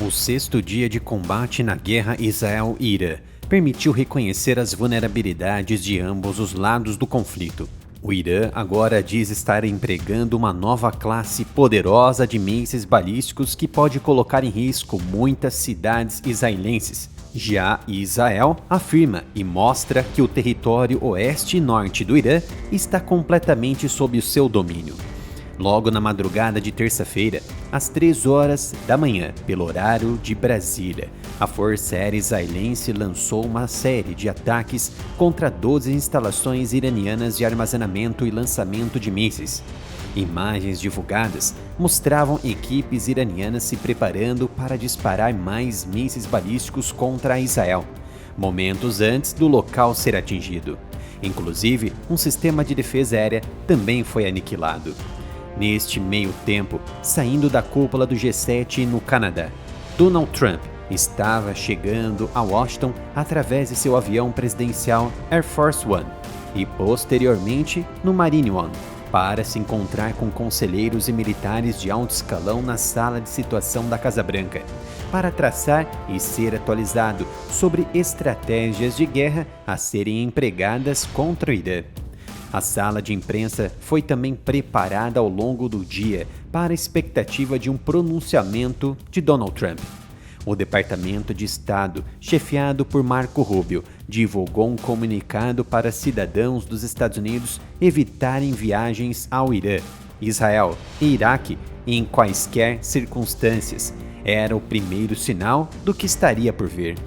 O sexto dia de combate na guerra Israel-Irã permitiu reconhecer as vulnerabilidades de ambos os lados do conflito. O Irã agora diz estar empregando uma nova classe poderosa de mísseis balísticos que pode colocar em risco muitas cidades israelenses. Já Israel afirma e mostra que o território oeste e norte do Irã está completamente sob o seu domínio. Logo na madrugada de terça-feira, às 3 horas da manhã, pelo horário de Brasília, a Força Aérea Israelense lançou uma série de ataques contra 12 instalações iranianas de armazenamento e lançamento de mísseis. Imagens divulgadas mostravam equipes iranianas se preparando para disparar mais mísseis balísticos contra Israel, momentos antes do local ser atingido. Inclusive, um sistema de defesa aérea também foi aniquilado. Neste meio tempo, saindo da cúpula do G7 no Canadá, Donald Trump estava chegando a Washington através de seu avião presidencial Air Force One e posteriormente no Marine One, para se encontrar com conselheiros e militares de alto escalão na sala de situação da Casa Branca, para traçar e ser atualizado sobre estratégias de guerra a serem empregadas contra o Irã. A sala de imprensa foi também preparada ao longo do dia para a expectativa de um pronunciamento de Donald Trump. O Departamento de Estado, chefiado por Marco Rubio, divulgou um comunicado para cidadãos dos Estados Unidos evitarem viagens ao Irã, Israel e Iraque em quaisquer circunstâncias. Era o primeiro sinal do que estaria por vir.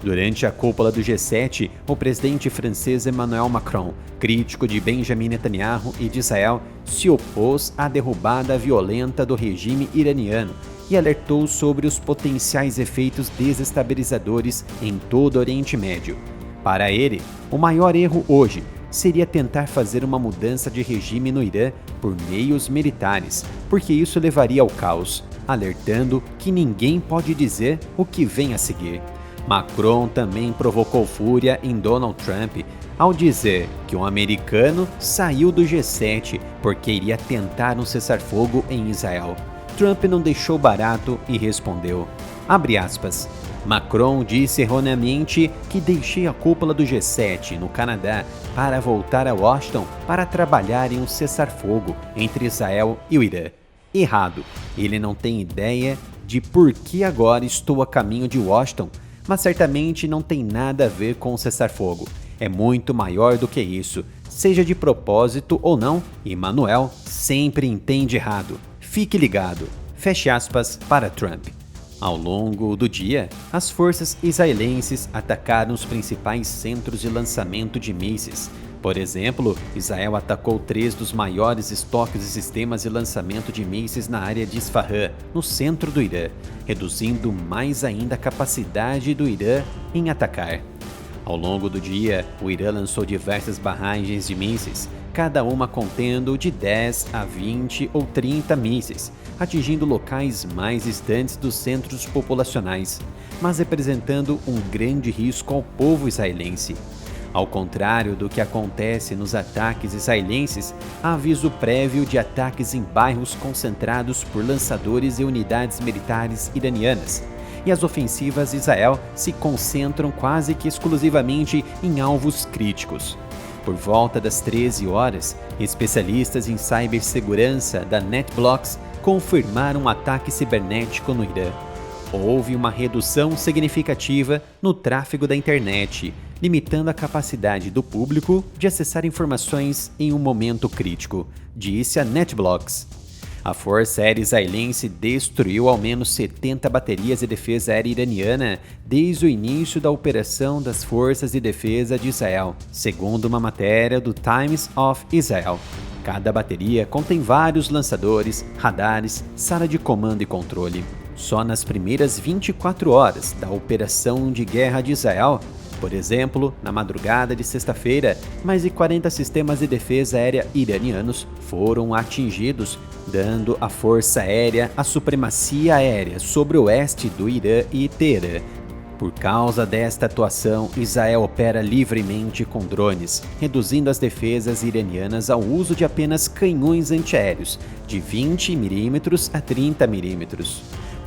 Durante a cúpula do G7, o presidente francês Emmanuel Macron, crítico de Benjamin Netanyahu e de Israel, se opôs à derrubada violenta do regime iraniano e alertou sobre os potenciais efeitos desestabilizadores em todo o Oriente Médio. Para ele, o maior erro hoje seria tentar fazer uma mudança de regime no Irã por meios militares, porque isso levaria ao caos, alertando que ninguém pode dizer o que vem a seguir. Macron também provocou fúria em Donald Trump ao dizer que um americano saiu do G7 porque iria tentar um cessar-fogo em Israel. Trump não deixou barato e respondeu, abre aspas, Macron disse erroneamente que deixei a cúpula do G7 no Canadá para voltar a Washington para trabalhar em um cessar-fogo entre Israel e o Irã. Errado, ele não tem ideia de por que agora estou a caminho de Washington, mas certamente não tem nada a ver com o cessar-fogo. É muito maior do que isso. Seja de propósito ou não, Emmanuel sempre entende errado. Fique ligado. Feche aspas para Trump. Ao longo do dia, as forças israelenses atacaram os principais centros de lançamento de mísseis. Por exemplo, Israel atacou 3 dos maiores estoques de sistemas de lançamento de mísseis na área de Isfahan, no centro do Irã, reduzindo mais ainda a capacidade do Irã em atacar. Ao longo do dia, o Irã lançou diversas barragens de mísseis, cada uma contendo de 10 a 20 ou 30 mísseis, atingindo locais mais distantes dos centros populacionais, mas representando um grande risco ao povo israelense. Ao contrário do que acontece nos ataques israelenses, há aviso prévio de ataques em bairros concentrados por lançadores e unidades militares iranianas, e as ofensivas de Israel se concentram quase que exclusivamente em alvos críticos. Por volta das 13 horas, especialistas em cibersegurança da NetBlocks confirmaram um ataque cibernético no Irã. Houve uma redução significativa no tráfego da internet, limitando a capacidade do público de acessar informações em um momento crítico, disse a NetBlocks. A Força Aérea Israelense destruiu ao menos 70 baterias de defesa aérea iraniana desde o início da operação das Forças de Defesa de Israel, segundo uma matéria do Times of Israel. Cada bateria contém vários lançadores, radares, sala de comando e controle. Só nas primeiras 24 horas da operação de guerra de Israel, por exemplo, na madrugada de sexta-feira, mais de 40 sistemas de defesa aérea iranianos foram atingidos, dando à Força Aérea a supremacia aérea sobre o oeste do Irã e Teherã. Por causa desta atuação, Israel opera livremente com drones, reduzindo as defesas iranianas ao uso de apenas canhões antiaéreos de 20 mm a 30 mm.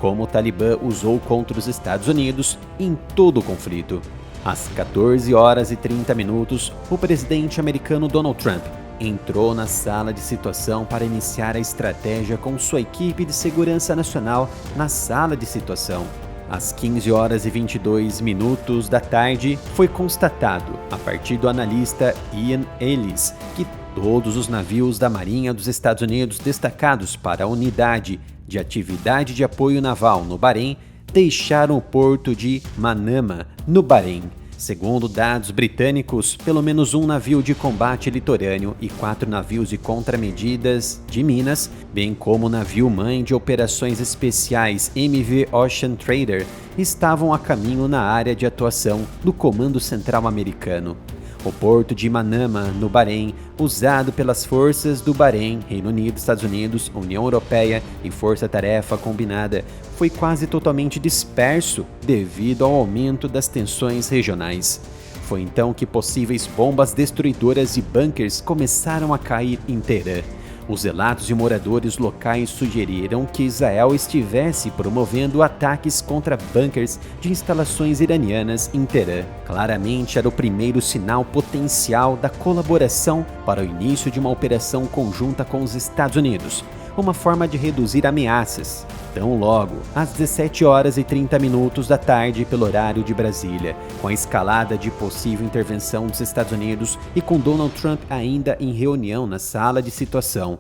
como o Talibã usou contra os Estados Unidos em todo o conflito. Às 14 horas e 30 minutos, o presidente americano Donald Trump entrou na sala de situação para iniciar a estratégia com sua equipe de segurança nacional na sala de situação. Às 15 horas e 22 minutos da tarde, foi constatado, a partir do analista Ian Ellis, que todos os navios da Marinha dos Estados Unidos destacados para a Unidade de Atividade de Apoio Naval no Bahrein deixaram o porto de Manama, no Bahrein. Segundo dados britânicos, pelo menos um navio de combate litorâneo e 4 navios de contramedidas de Minas, bem como o navio-mãe de operações especiais MV Ocean Trader, estavam a caminho na área de atuação do Comando Central Americano. O porto de Manama, no Bahrein, usado pelas forças do Bahrein, Reino Unido, Estados Unidos, União Europeia e Força Tarefa Combinada, foi quase totalmente disperso devido ao aumento das tensões regionais. Foi então que possíveis bombas destruidoras e bunkers começaram a cair em Teherã. Os relatos de moradores locais sugeriram que Israel estivesse promovendo ataques contra bunkers de instalações iranianas em Teherã. Claramente era o primeiro sinal potencial da colaboração para o início de uma operação conjunta com os Estados Unidos, uma forma de reduzir ameaças. Tão logo, às 17 horas e 30 minutos da tarde pelo horário de Brasília, com a escalada de possível intervenção dos Estados Unidos e com Donald Trump ainda em reunião na sala de situação,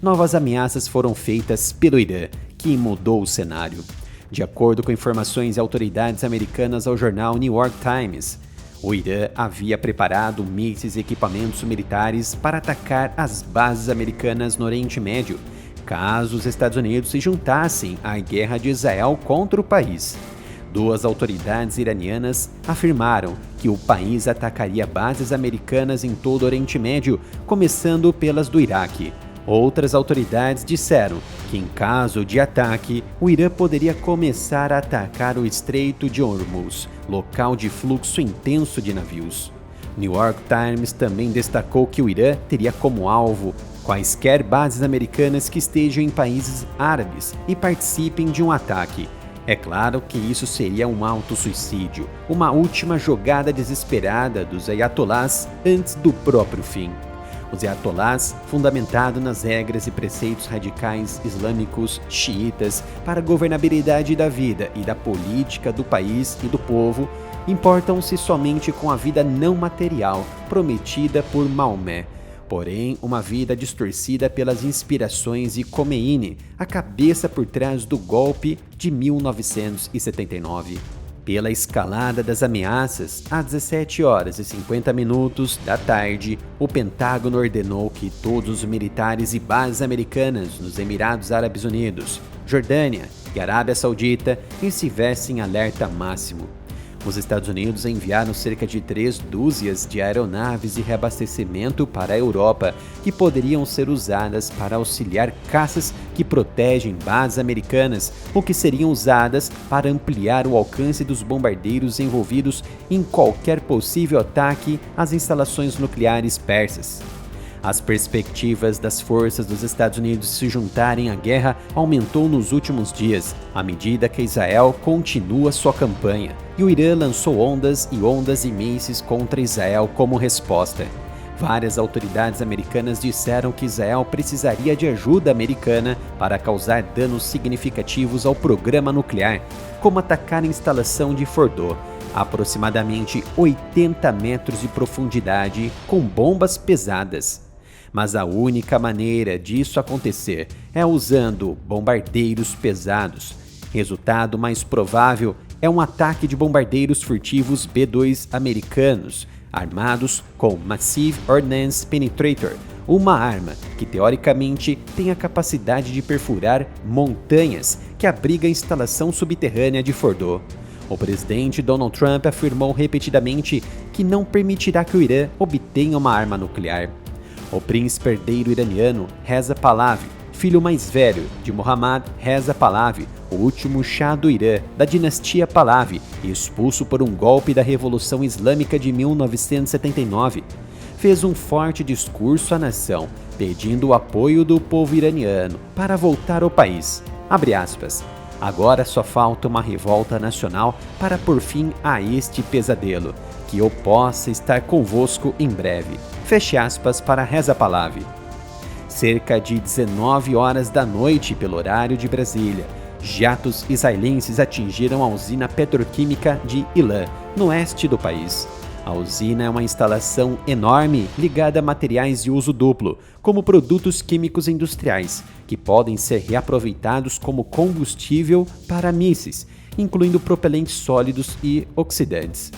novas ameaças foram feitas pelo Irã, que mudou o cenário. De acordo com informações de autoridades americanas ao jornal New York Times, o Irã havia preparado mísseis e equipamentos militares para atacar as bases americanas no Oriente Médio, caso os Estados Unidos se juntassem à guerra de Israel contra o país. Duas autoridades iranianas afirmaram que o país atacaria bases americanas em todo o Oriente Médio, começando pelas do Iraque. Outras autoridades disseram que, em caso de ataque, o Irã poderia começar a atacar o Estreito de Hormuz, local de fluxo intenso de navios. New York Times também destacou que o Irã teria como alvo quaisquer bases americanas que estejam em países árabes e participem de um ataque. É claro que isso seria um autossuicídio, uma última jogada desesperada dos ayatolás antes do próprio fim. Os ayatolás, fundamentado nas regras e preceitos radicais islâmicos xiitas para a governabilidade da vida e da política do país e do povo, importam-se somente com a vida não material prometida por Maomé. Porém, uma vida distorcida pelas inspirações de Khomeini, a cabeça por trás do golpe de 1979. Pela escalada das ameaças, às 17 horas e 50 minutos da tarde, o Pentágono ordenou que todos os militares e bases americanas nos Emirados Árabes Unidos, Jordânia e Arábia Saudita estivessem em alerta máximo. Os Estados Unidos enviaram cerca de 3 dúzias de aeronaves de reabastecimento para a Europa, que poderiam ser usadas para auxiliar caças que protegem bases americanas ou que seriam usadas para ampliar o alcance dos bombardeiros envolvidos em qualquer possível ataque às instalações nucleares persas. As perspectivas das forças dos Estados Unidos se juntarem à guerra aumentou nos últimos dias, à medida que Israel continua sua campanha, e o Irã lançou ondas de mísseis contra Israel como resposta. Várias autoridades americanas disseram que Israel precisaria de ajuda americana para causar danos significativos ao programa nuclear, como atacar a instalação de Fordow, aproximadamente 80 metros de profundidade, com bombas pesadas. Mas a única maneira disso acontecer é usando bombardeiros pesados. Resultado mais provável é um ataque de bombardeiros furtivos B-2 americanos, armados com Massive Ordnance Penetrator, uma arma que teoricamente tem a capacidade de perfurar montanhas que abriga a instalação subterrânea de Fordow. O presidente Donald Trump afirmou repetidamente que não permitirá que o Irã obtenha uma arma nuclear. O príncipe herdeiro iraniano Reza Pahlavi, filho mais velho de Mohammad Reza Pahlavi, o último Shah do Irã da dinastia Pahlavi, expulso por um golpe da Revolução Islâmica de 1979, fez um forte discurso à nação, pedindo o apoio do povo iraniano para voltar ao país. Abre aspas. Agora só falta uma revolta nacional para pôr fim a este pesadelo. Que eu possa estar convosco em breve. Feche aspas para Reza Pahlavi. Cerca de 19 horas da noite pelo horário de Brasília, jatos israelenses atingiram a usina petroquímica de Ilan, no oeste do país. A usina é uma instalação enorme ligada a materiais de uso duplo, como produtos químicos industriais, que podem ser reaproveitados como combustível para mísseis, incluindo propelentes sólidos e oxidantes.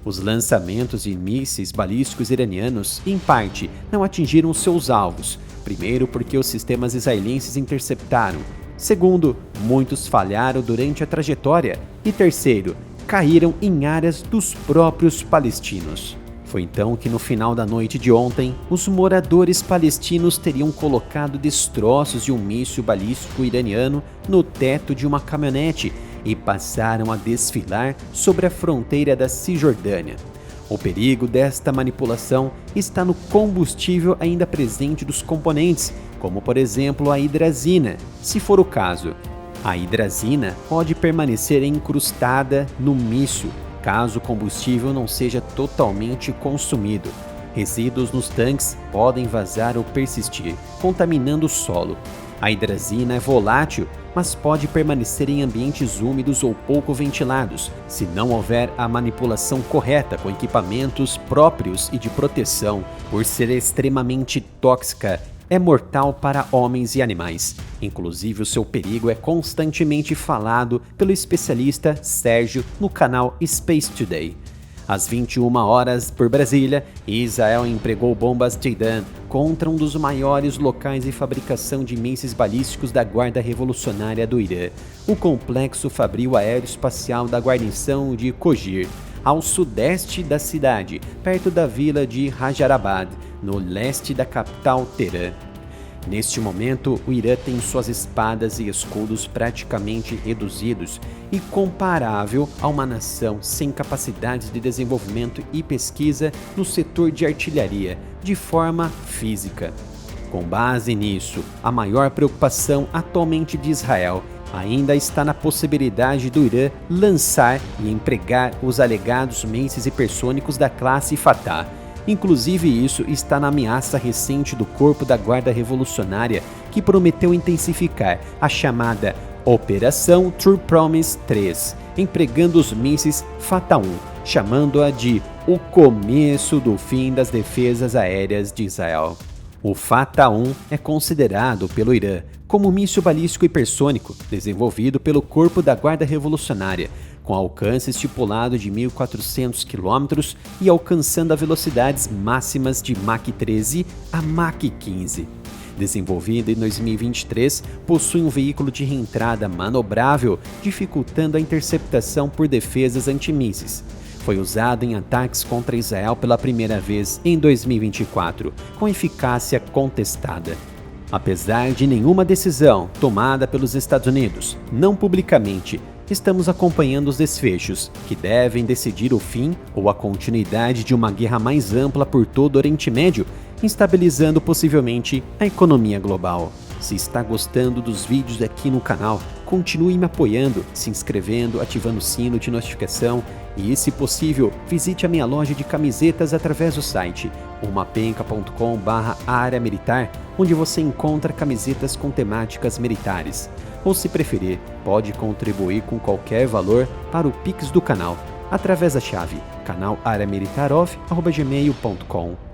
Os lançamentos de mísseis balísticos iranianos, em parte, não atingiram seus alvos. Primeiro, porque os sistemas israelenses interceptaram. Segundo, muitos falharam durante a trajetória. E terceiro, caíram em áreas dos próprios palestinos. Foi então que no final da noite de ontem, os moradores palestinos teriam colocado destroços de um míssil balístico iraniano no teto de uma caminhonete e passaram a desfilar sobre a fronteira da Cisjordânia. O perigo desta manipulação está no combustível ainda presente dos componentes, como por exemplo a hidrazina, se for o caso. A hidrazina pode permanecer encrustada no míssil, caso o combustível não seja totalmente consumido. Resíduos nos tanques podem vazar ou persistir, contaminando o solo. A hidrazina é volátil, mas pode permanecer em ambientes úmidos ou pouco ventilados, se não houver a manipulação correta com equipamentos próprios e de proteção. Por ser extremamente tóxica, é mortal para homens e animais. Inclusive, o seu perigo é constantemente falado pelo especialista Sérgio no canal Space Today. Às 21 horas por Brasília, Israel empregou bombas Jadan contra um dos maiores locais de fabricação de mísseis balísticos da Guarda Revolucionária do Irã, o Complexo Fabril Aeroespacial da Guarnição de Kogir, ao sudeste da cidade, perto da vila de Hyderabad, no leste da capital Teherã. Neste momento, o Irã tem suas espadas e escudos praticamente reduzidos e comparável a uma nação sem capacidades de desenvolvimento e pesquisa no setor de artilharia, de forma física. Com base nisso, a maior preocupação atualmente de Israel ainda está na possibilidade do Irã lançar e empregar os alegados mísseis hipersônicos da classe Fatah. Inclusive, isso está na ameaça recente do Corpo da Guarda Revolucionária, que prometeu intensificar a chamada Operação True Promise 3, empregando os mísseis Fatah 1, chamando-a de o começo do fim das defesas aéreas de Israel. O Fatah 1 é considerado pelo Irã como um míssil balístico hipersônico desenvolvido pelo Corpo da Guarda Revolucionária, com alcance estipulado de 1.400 km e alcançando a velocidades máximas de Mach 13 a Mach 15. Desenvolvido em 2023, possui um veículo de reentrada manobrável, dificultando a interceptação por defesas antimísseis. Foi usado em ataques contra Israel pela primeira vez em 2024, com eficácia contestada. Apesar de nenhuma decisão tomada pelos Estados Unidos, não publicamente, estamos acompanhando os desfechos, que devem decidir o fim ou a continuidade de uma guerra mais ampla por todo o Oriente Médio, instabilizando possivelmente a economia global. Se está gostando dos vídeos aqui no canal, continue me apoiando, se inscrevendo, ativando o sino de notificação e, se possível, visite a minha loja de camisetas através do site umapenca.com/área militar, onde você encontra camisetas com temáticas militares. Ou, se preferir, pode contribuir com qualquer valor para o Pix do canal, através da chave canalareamilitarov@gmail.com.